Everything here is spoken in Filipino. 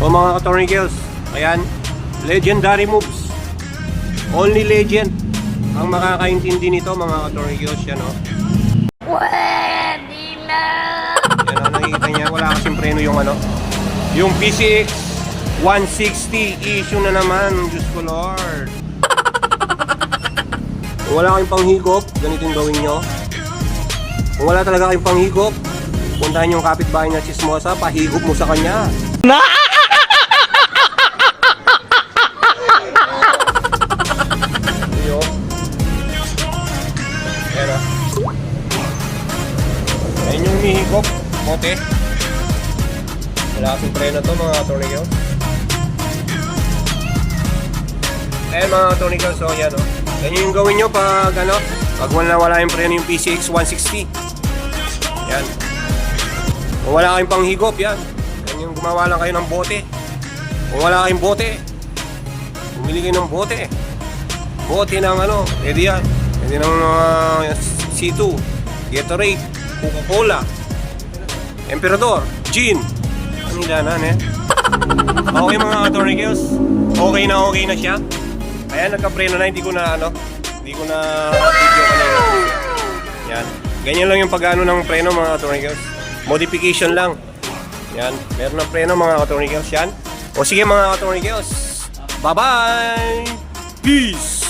So mga ka-tornigels, ayan, legendary moves. Only legend ang makakaintindi nito mga ka-tornigels. Yan o. Pwede na! Yan o, nakikita niya. Wala kasing preno yung ano. Yung PCX 160 issue na naman. Diyos ko Lord. Kung wala kayong panghigop, ganito yung gawin nyo. Kung wala talaga kayong panghigop, puntahan yung kapitbahay na chismosa, pahigop mo sa kanya. Yo. Ayan o. Ayan yung humihigop. Mote. Wala kasing preno to mga tornillos. Ayan mga tornillos, so yan o. Yan yung gawin nyo pag ano, pag wala yung preno yung PCX 160. Yan. Kung wala kayong panghigop, yan. Yan yung gumawa lang kayo ng bote. Kung wala kayong bote, bumili kayo ng bote. Bote ng ano, pwede yan. Pwede ng C2, Gatorade, Coca-Cola, Emperador, Gin. Ang ilanan eh. Okay mga ka-tornillos, okay na siya. Ayan, nagka-preno na, hindi ko na video kanina. Yan. Ganyan lang yung pag-ano ng preno mga ka-tornillos. Modification lang. Yan, meron ng preno mga ka-tornillos yan. O sige mga ka-tornillos, bye-bye! Peace!